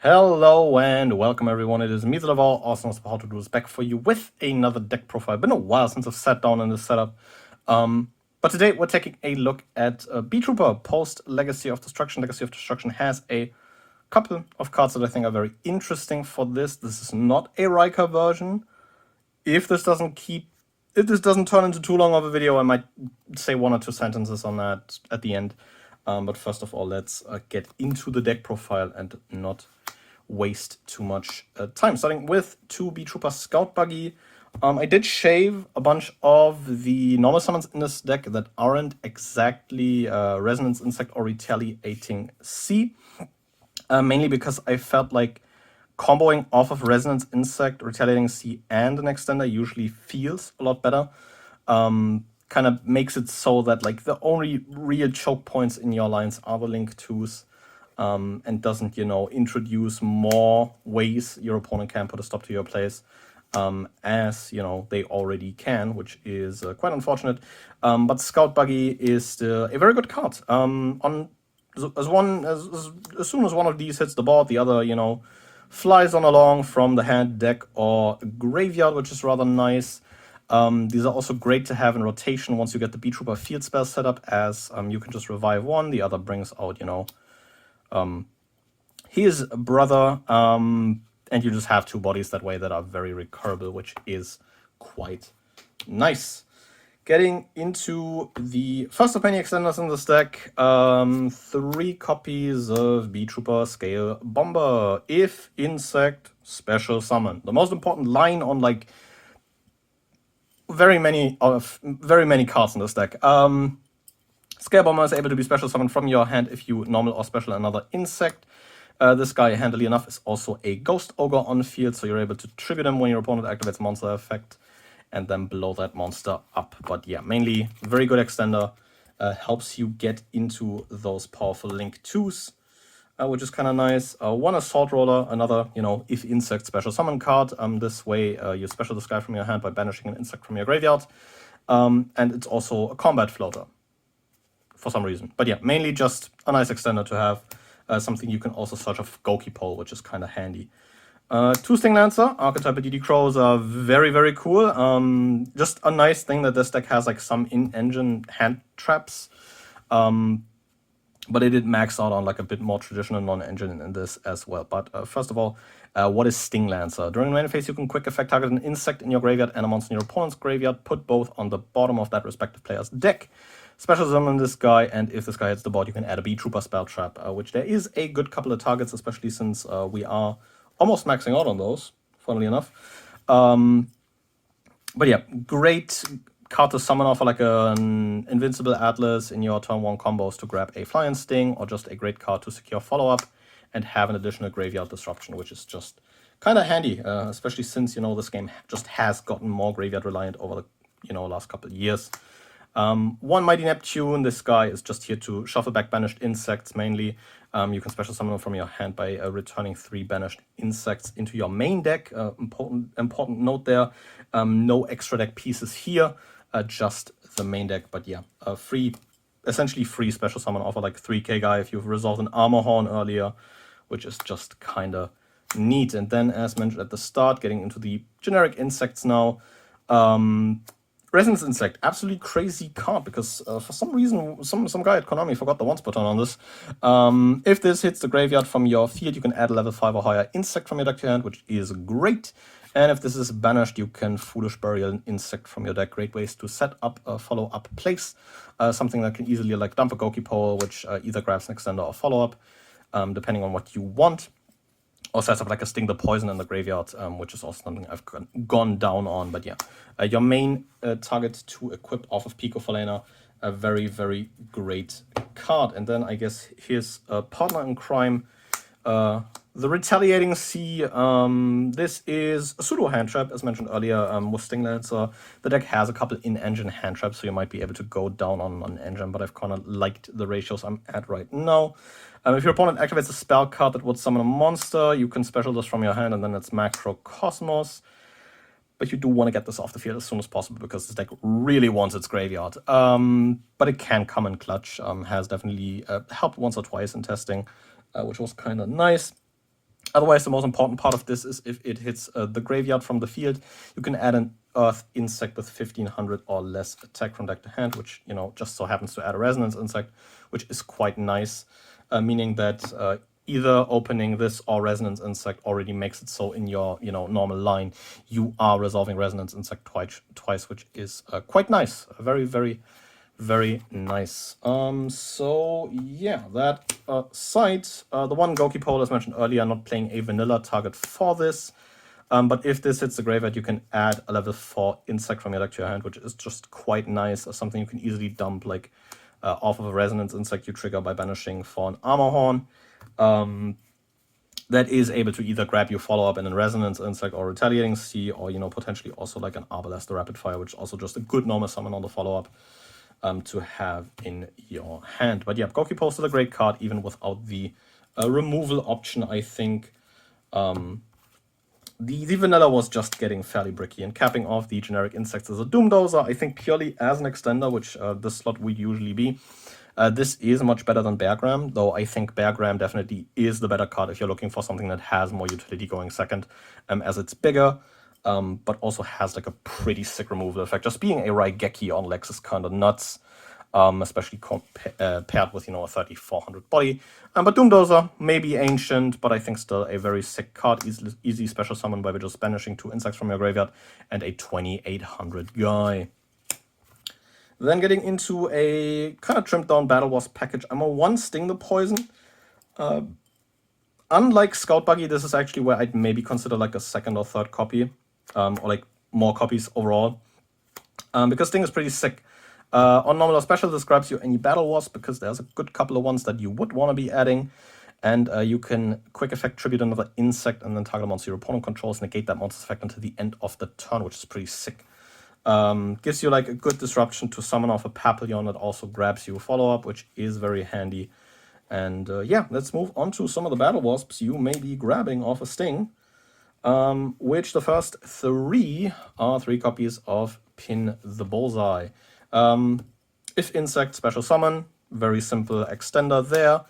Hello and welcome everyone, it is me, the awesome How to Do is back for you with another deck profile. Been a while since I've sat down in this setup. But today we're taking a look at Beetrooper post Legacy of Destruction. Legacy of Destruction has a couple of cards that I think are very interesting for this. This is not a Rika version. If this doesn't turn into too long of a video, I might say one or two sentences on that at the end. But first of all, let's get into the deck profile and not waste too much time. Starting with 2 Beetrooper Scout Buggy. I did shave a bunch of the normal summons in this deck that aren't exactly Resonance Insect or Retaliating C. Mainly because I felt like comboing off of Resonance Insect, Retaliating C, and an Extender usually feels a lot better. Kind of makes it so that like the only real choke points in your lines are the Link 2s. And doesn't, introduce more ways your opponent can put a stop to your plays, as, they already can, which is quite unfortunate. But Scout Buggy is still a very good card. As soon as one of these hits the board, the other, flies on along from the hand, deck, or graveyard, which is rather nice. These are also great to have in rotation once you get the Beetrooper field spell set up, as you can just revive one, the other brings out, his brother, and you just have two bodies that way that are very recurable, which is quite nice. Getting into the first of many extenders in this deck, 3 copies of Beetrooper Scale Bomber. If insect, special summon. The most important line on like very many cards in this deck. Scale Bomber is able to be special summoned from your hand if you normal or special another insect. This guy, handily enough, is also a Ghost Ogre on field, so you're able to tribute him when your opponent activates monster effect and then blow that monster up. But yeah, mainly very good extender. Helps you get into those powerful Link 2s, which is kind of nice. 1 Assault Roller, another, if insect special summon card. This way you special this guy from your hand by banishing an insect from your graveyard. And it's also a combat floater for some reason. But yeah, mainly just a nice extender to have. Something you can also search of Goki Pole, which is kind of handy. 2 Sting Lancer, archetype DD Crows are very, very cool. Just a nice thing that this deck has like some in-engine hand traps. But it did max out on like a bit more traditional non-engine in this as well. But first of all, what is Sting Lancer? During main phase, you can quick effect target an insect in your graveyard and a monster in your opponent's graveyard. Put both on the bottom of that respective player's deck. Special summon this guy, and if this guy hits the board, you can add a Beetrooper spell trap, which there is a good couple of targets, especially since we are almost maxing out on those, funnily enough. But yeah, great card to summon off like an Invincible Atlas in your turn 1 combos to grab a Fly and Sting, or just a great card to secure follow-up and have an additional graveyard disruption, which is just kind of handy, especially since, this game just has gotten more graveyard reliant over the, last couple of years. 1 Mighty Neptune, this guy is just here to shuffle back banished insects mainly. You can special summon them from your hand by returning 3 banished insects into your main deck. Important note there, no extra deck pieces here, just the main deck. But yeah, essentially free special summon offer like 3k guy if you've resolved an Armor Horn earlier, which is just kind of neat. And then, as mentioned at the start, getting into the generic insects now. Resonance Insect, absolutely crazy card, because for some reason, some guy at Konami forgot the once button on this. If this hits the graveyard from your field, you can add a level 5 or higher insect from your deck to your hand, which is great. And if this is banished, you can Foolish Burial an insect from your deck. Great ways to set up a follow-up place. Something that can easily like dump a Goki Pole, which either grabs an extender or follow-up, depending on what you want. Or sets up like a Sting the Poison in the graveyard, which is also something I've gone down on. But yeah, your main target to equip off of Pico Falena, a very, very great card. And then I guess his partner in crime, the Retaliating C. This is a pseudo hand trap, as mentioned earlier, with Sting Lancer. The deck has a couple in-engine hand traps, so you might be able to go down on an engine, but I've kind of liked the ratios I'm at right now. If your opponent activates a spell card that would summon a monster, you can special this from your hand, and then it's Macrocosmos. But you do want to get this off the field as soon as possible, because this deck really wants its graveyard. But it can come in clutch. Has definitely helped once or twice in testing, which was kind of nice. Otherwise, the most important part of this is if it hits the graveyard from the field, you can add an Earth insect with 1500 or less attack from deck to hand, which, you know, just so happens to add a resonance insect, which is quite nice, meaning that either opening this or resonance insect already makes it so in your, you know, normal line, you are resolving resonance insect twice, which is quite nice. Very, very, very nice. So yeah, that aside, the one Goki pole as mentioned earlier, not playing a vanilla target for this. But if this hits the graveyard, you can add a level 4 insect from your deck to your hand, which is just quite nice. Something you can easily dump, like off of a resonance insect you trigger by banishing for an armor horn. That is able to either grab your follow-up in a resonance insect or retaliating sea, or, you know, potentially also like an Arbalest, the rapid fire, which is also just a good normal summon on the follow-up to have in your hand. But yeah, Goki Pole is still a great card, even without the removal option, I think. The vanilla was just getting fairly bricky, and capping off the generic insects as a Doomdozer, I think purely as an extender, which this slot would usually be. This is much better than Beargram, though I think Beargram definitely is the better card if you're looking for something that has more utility going second, as it's bigger, but also has like a pretty sick removal effect. Just being a Raigeki on Lex is kind of nuts, especially paired with, you know, a 3400 body. But Doomdozer may be ancient, but I think still a very sick card. Easy special summon by just banishing 2 insects from your graveyard and a 2800 guy. Then getting into a kind of trimmed down Battle Wasp package. I'm a 1 Sting the Poison. Unlike Scout Buggy, this is actually where I'd maybe consider like a second or third copy, or like more copies overall, because Sting is pretty sick. On normal or special, this grabs you any Battle Wasp, because there's a good couple of ones that you would want to be adding. And you can quick effect tribute another insect and then target a monster your opponent controls, negate that monster's effect until the end of the turn, which is pretty sick. Gives you like a good disruption to summon off a Papillon that also grabs you a follow-up, which is very handy. And yeah, let's move on to some of the Battle Wasps you may be grabbing off a Sting, which the first 3 are 3 copies of Pin the Bullseye. If insect, special summon, very simple extender there.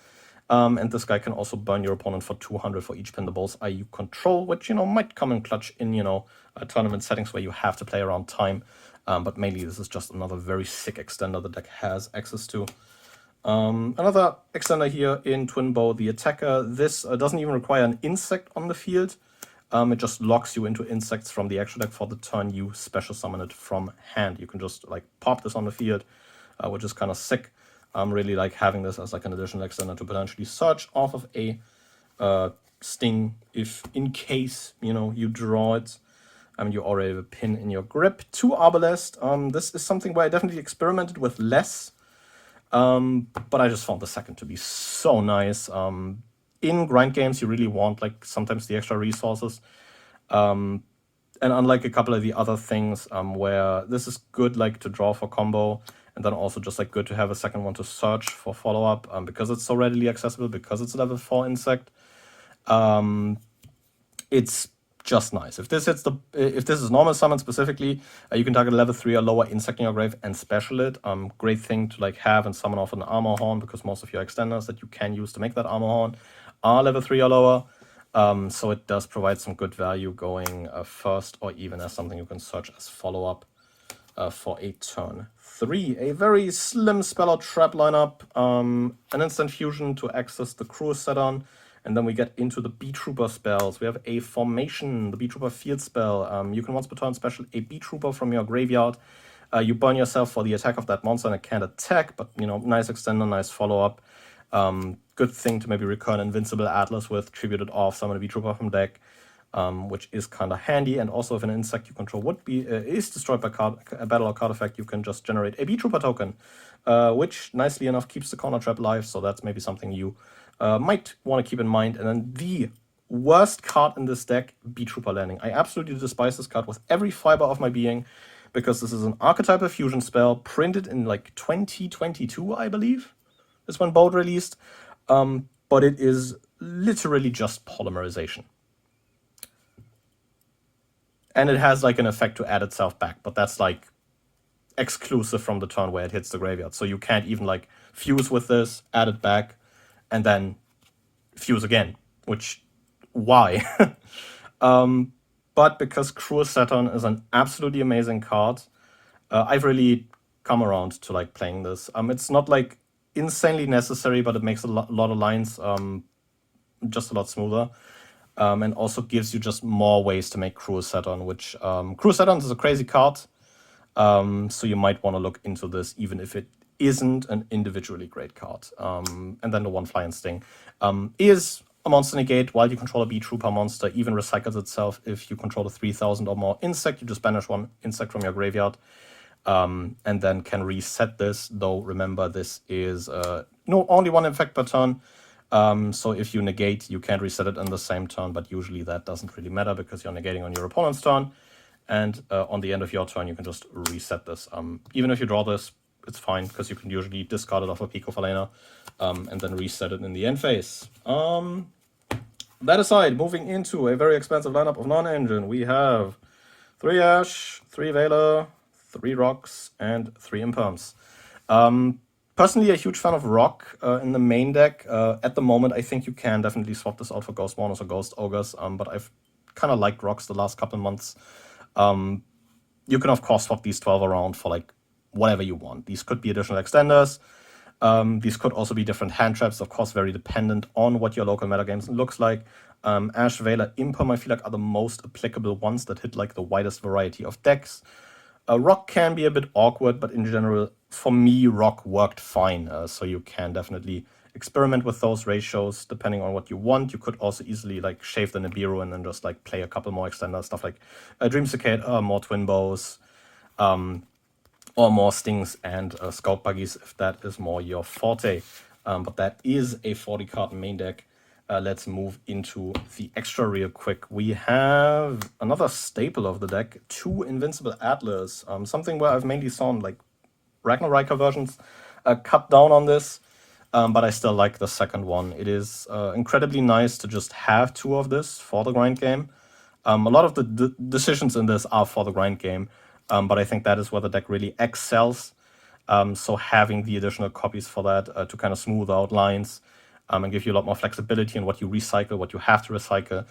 And this guy can also burn your opponent for 200 for each Pin the Bullseye you control, which, you know, might come in clutch in, you know, tournament settings where you have to play around time. But mainly this is just another very sick extender the deck has access to. Another extender here in Twin Bow, the Attacker. This doesn't even require an insect on the field. It just locks you into insects from the extra deck for the turn you special summon it from hand. You can just like pop this on the field, which is kind of sick. Really like having this as like an additional extender to potentially search off of a Sting if in case, you know, you draw it. You already have a pin in your grip. 2 Arbalest. This is something where I definitely experimented with less, but I just found the second to be so nice. In grind games, you really want like sometimes the extra resources. And unlike a couple of the other things where this is good like to draw for combo, and then also just like good to have a second one to search for follow-up, because it's so readily accessible, because it's a level 4 insect. It's just nice. If this is normal summon specifically, you can target a level 3 or lower insect in your grave and special it. Great thing to like have and summon off an armor horn, because most of your extenders that you can use to make that armor horn are level 3 or lower. So it does provide some good value going first, or even as something you can search as follow-up for a turn 3. A very slim spell or trap lineup. An instant fusion to access the Cruise Saturn. And then we get into the Beetrooper spells. We have a formation, the Beetrooper field spell. You can once per turn special a Beetrooper from your graveyard. You burn yourself for the attack of that monster and it can't attack, but, you know, nice extender, nice follow-up. Good thing to maybe recur an Invincible Atlas with, tribute it off, summon a Beetrooper from deck, which is kind of handy. And also if an insect you control is destroyed by a battle or card effect, you can just generate a Beetrooper token, which nicely enough keeps the corner trap live, so that's maybe something you might want to keep in mind. And then the worst card in this deck, Beetrooper Landing. I absolutely despise this card with every fiber of my being, because this is an archetypal fusion spell printed in like 2022, I believe, is when Bold released. But it is literally just polymerization. And it has like an effect to add itself back, but that's like exclusive from the turn where it hits the graveyard. So you can't even like fuse with this, add it back, and then fuse again, which why? But because Cruel Saturn is an absolutely amazing card, I've really come around to like playing this. It's not like insanely necessary, but it makes a lot of lines just a lot smoother. And also gives you just more ways to make Cruel Saturn, which Cruel Saturn is a crazy card. So you might want to look into this, even if it isn't an individually great card. And then the one Flying Sting is a monster negate while you control a Beetrooper monster, even recycles itself if you control a 3000 or more insect. You just banish one insect from your graveyard, and then can reset this. Though remember, this is only one effect per turn. So if you negate, you can't reset it in the same turn, but usually that doesn't really matter because you're negating on your opponent's turn. And on the end of your turn, you can just reset this. Even if you draw this, it's fine because you can usually discard it off a Pico Falena and then reset it in the end phase. That aside, moving into a very expensive lineup of non-engine, we have 3 Ash, 3 Veiler, 3 Rocks, and 3 Imperms. Personally, a huge fan of Rock in the main deck. At the moment, I think you can definitely swap this out for Ghost Mourners or Ghost Ogres, but I've kind of liked Rocks the last couple of months. You can, of course, swap these 12 around for like whatever you want. These could be additional extenders. These could also be different hand traps, of course, very dependent on what your local metagame looks like. Ash, Veiler, Imperm, I feel like are the most applicable ones that hit like the widest variety of decks. Rock can be a bit awkward, but in general, for me, Rock worked fine. So you can definitely experiment with those ratios depending on what you want. You could also easily like shave the Nibiru and then just like play a couple more extenders, stuff like Dream Cicade, more Twin Bows, or more Stings and Scout Buggies if that is more your forte. But that is a 40 card main deck. Let's move into the extra real quick. We have another staple of the deck, 2 Invincible Atlas, something where I've mainly saw like Ragnaraika versions cut down on this, but I still like the second one. It is incredibly nice to just have 2 of this for the grind game. A lot of the decisions in this are for the grind game, but I think that is where the deck really excels. So having the additional copies for that to kind of smooth out lines and give you a lot more flexibility in what you recycle, what you have to recycle,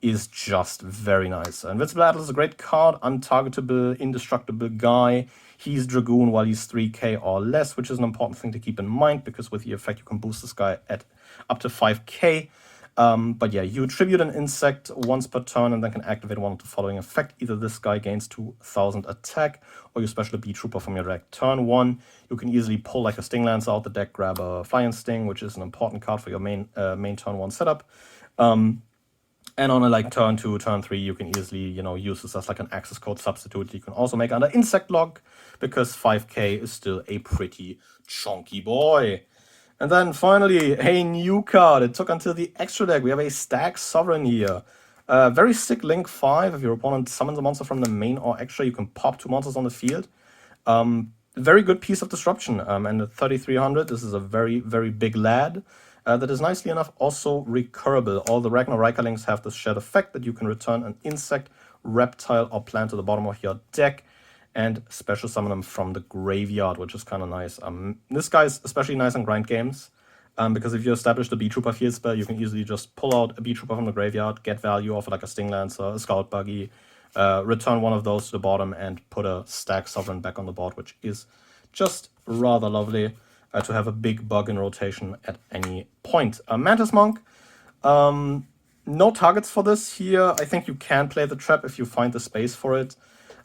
is just very nice. Invincible Atlas is a great card, untargetable, indestructible guy. He's Dragoon while he's 3k or less, which is an important thing to keep in mind because with the effect you can boost this guy at up to 5k. But yeah, you tribute an insect once per turn and then can activate one of the following effect. Either this guy gains 2000 attack, or you special a Beetrooper from your deck. Turn 1, you can easily pull like a Sting Lance out the deck, grab a Flying Sting, which is an important card for your main turn 1 setup. And on a like turn 2, turn 3, you can easily, use this as like an access code substitute. You can also make under Insect Lock because 5k is still a pretty chunky boy. And then finally, a new card. It took until the extra deck. We have a Stag Sovereign here. Very sick Link 5. If your opponent summons a monster from the main or extra, you can pop 2 monsters on the field. Very good piece of disruption. And at 3300, this is a very, very big lad. That is nicely enough also recurable. All the Ragnaraika links have this shared effect that you can return an insect, reptile, or plant to the bottom of your deck and special summon them from the graveyard, which is kind of nice. This guy's especially nice in grind games, because if you establish the Beetrooper field spell, you can easily just pull out a Beetrooper from the graveyard, get value off like a Sting Lancer, a Scout Buggy, return one of those to the bottom, and put a Stag Sovereign back on the board, which is just rather lovely to have a big bug in rotation at any point. Mantis Monk, no targets for this here. I think you can play the trap if you find the space for it.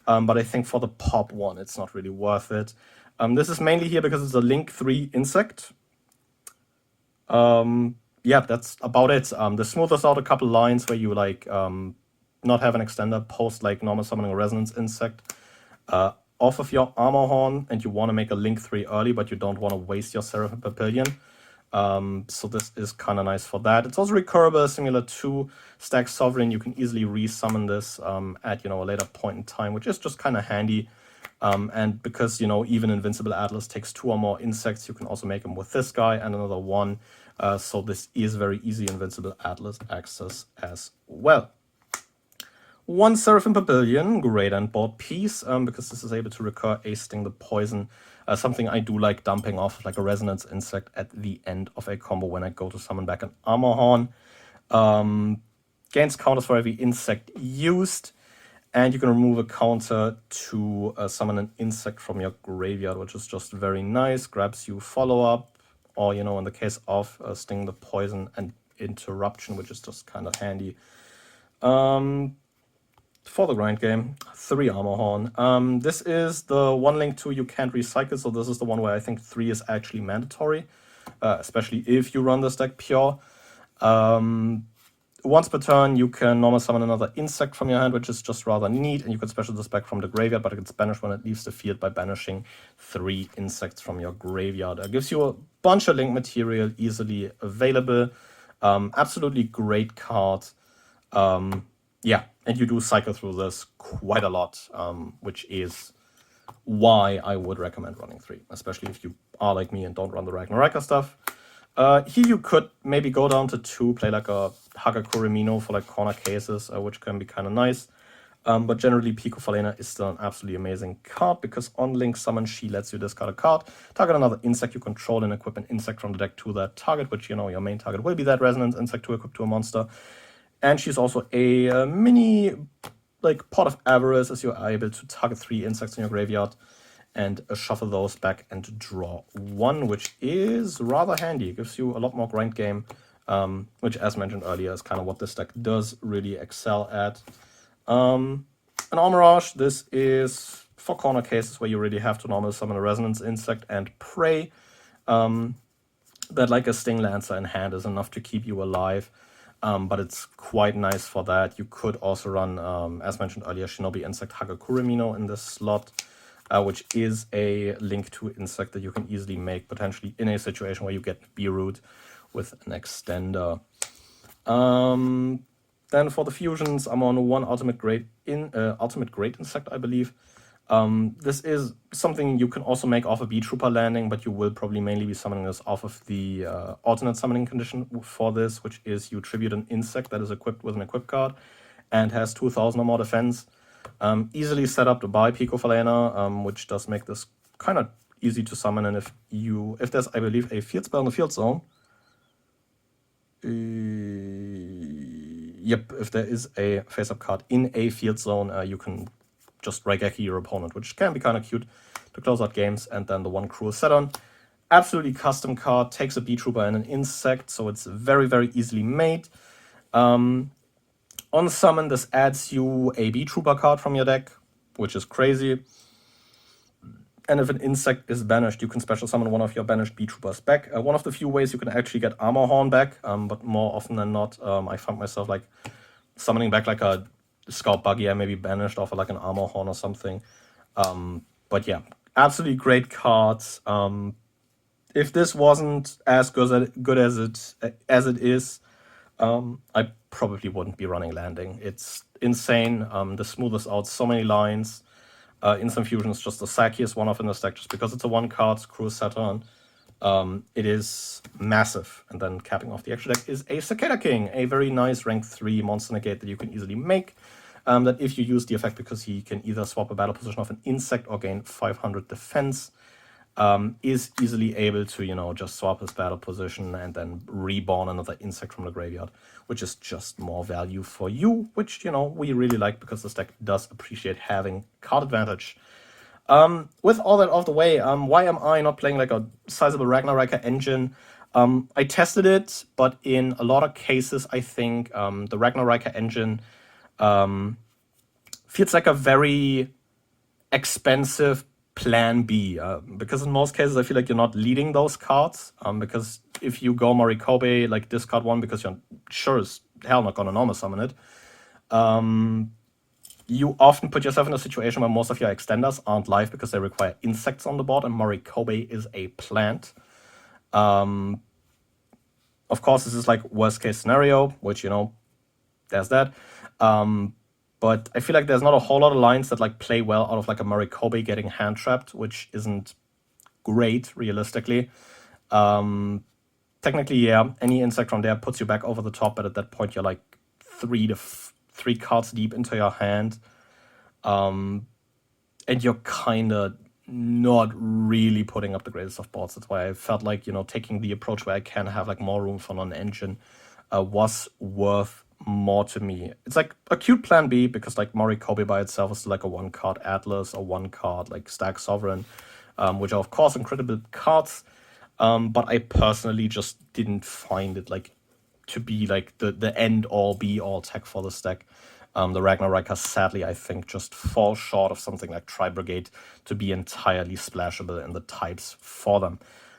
But I think for the pop one, it's not really worth it. This is mainly here because it's a Link 3 insect. Yeah, that's about it. This smooths out a couple lines where you like not have an extender, post like normal summoning a resonance insect off of your armor horn, and you want to make a Link 3 early, but you don't want to waste your Seraphim Papillion. So this is kind of nice for that. It's also recurable, similar to Stag Sovereign. You can easily resummon this at a later point in time, which is just kind of handy. And because even Invincible Atlas takes 2 or more insects, you can also make them with this guy and another one. So this is very easy Invincible Atlas access as well. 1 Seraphim Papillion, great end board piece, because this is able to recur a Sting the Poison. Something I do like dumping off like a Resonance Insect at the end of a combo when I go to summon back an Armor Horn. gains counters for every insect used, and you can remove a counter to summon an insect from your graveyard, which is just very nice. Grabs you follow-up, or, you know, in the case of Sting, the poison and interruption, which is just kind of handy. For the grind game, 3 Armor Horn. This is the one link to you can't recycle, so this is the one where I think 3 is actually mandatory, especially if you run this deck pure. Once per turn, you can normal summon another insect from your hand, which is just rather neat, and you can special this back from the graveyard, but it gets banished when it leaves the field by banishing 3 insects from your graveyard. It gives you a bunch of link material easily available. Absolutely great card. Yeah, and you do cycle through this quite a lot, which is why I would recommend running 3, especially if you are like me and don't run the Ragnaraika stuff. Here you could maybe go down to 2, play like a Hagakure Mino for like corner cases, which can be kind of nice. But generally, Pico Falena is still an absolutely amazing card, because on Link Summon, she lets you discard a card, target another insect you control, and equip an insect from the deck to that target, which, you know, your main target will be that Resonance insect to equip to a monster. And she's also a mini, like, Pot of Avarice, as you're able to target 3 insects in your graveyard and shuffle those back and draw 1, which is rather handy. It gives you a lot more grind game, which, as mentioned earlier, is kind of what this deck does really excel at. An Armorage, this is for corner cases where you really have to normal summon a Resonance insect and pray that like a Sting Lancer in hand is enough to keep you alive. But it's quite nice for that. You could also run, as mentioned earlier, Shinobi Insect Hagakure Mino in this slot, which is a link to insect that you can easily make potentially in a situation where you get B-Root with an extender. Then for the fusions, I'm on 1 Ultimate Great Insect, I believe. This is something you can also make off a Beetrooper landing, but you will probably mainly be summoning this off of the alternate summoning condition for this, which is you tribute an insect that is equipped with an equip card and has 2000 or more defense. Easily set up by Pico Falena, which does make this kind of easy to summon. And if there's, I believe, a field spell in the field zone, yep, if there is a face-up card in a field zone, you can just Raigeki your opponent, which can be kind of cute to close out games. And then the 1 Cruel Saturn, absolutely custom card, takes a Beetrooper and an insect, so it's very, very easily made. On summon, this adds you a Beetrooper card from your deck, which is crazy. And if an insect is banished, you can special summon one of your banished Beetroopers back. One of the few ways you can actually get Armor Horn back, but more often than not, I found myself like summoning back like a Scout Buggy I maybe banished off of like an Armor Horn or something. But yeah, absolutely great cards. If this wasn't as good as it is, I probably wouldn't be running Landing. It's insane. The smoothest out so many lines. Instant Fusion is just the sackiest one off in this deck, just because it's a 1 card Cruel Saturn. It is massive. And then capping off the extra deck is a Cicada King, a very nice rank 3 monster negate that you can easily make. That if you use the effect, because he can either swap a battle position of an insect or gain 500 defense, is easily able to, you know, just swap his battle position and then reborn another insect from the graveyard, which is just more value for you, which, you know, we really like, because this deck does appreciate having card advantage. With all that out of the way, why am I not playing like a sizable Ragnaraika engine? I tested it, but in a lot of cases, I think the Ragnaraika engine feels like a very expensive plan B, because in most cases I feel like you're not leading those cards, because if you go Morikobe, like discard 1 because you're sure as hell not gonna normal summon it, you often put yourself in a situation where most of your extenders aren't live because they require insects on the board, and Morikobe is a plant. Of course, this is like worst case scenario, which, you know, there's that. But I feel like there's not a whole lot of lines that like play well out of like a Morikobe getting hand trapped, which isn't great realistically. Technically, yeah, any insect from there puts you back over the top, but at that point you're like 3 cards deep into your hand, and you're kind of not really putting up the greatest of boards. That's why I felt like, you know, taking the approach where I can have like more room for non-engine was worth more to me. It's like a cute plan B, because like Morikobe by itself is like a 1-card Atlas or 1-card like Stack Sovereign, which are of course incredible cards. But I personally just didn't find it like to be like the end all be all tech for this deck. The Ragnaraika sadly I think just falls short of something like Tri-Brigade to be entirely splashable in the types for them.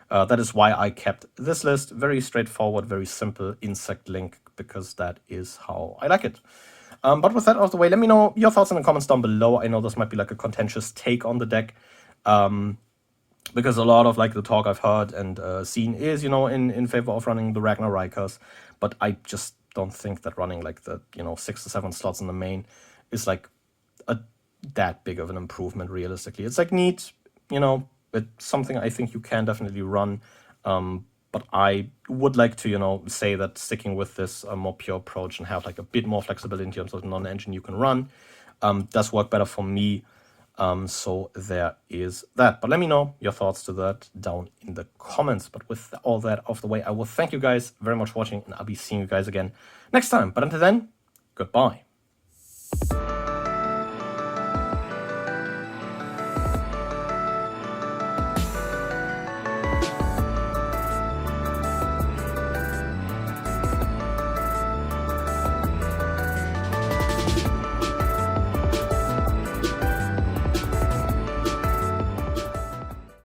That is why I kept this list very straightforward, very simple, Insect Link, because that is how I like it. But with that out of the way, let me know your thoughts in the comments down below. I know this might be like a contentious take on the deck, because a lot of like the talk I've heard and seen is, you know, in favor of running the Ragnaraikas, but I just don't think that running like the, you know, 6 to 7 slots in the main is like that big of an improvement realistically. It's like neat, you know, it's something I think you can definitely run, but I would like to, you know, say that sticking with this more pure approach and have like a bit more flexibility in terms of non-engine you can run does work better for me. So there is that. But let me know your thoughts to that down in the comments. But with all that off the way, I will thank you guys very much for watching, and I'll be seeing you guys again next time. But until then, goodbye.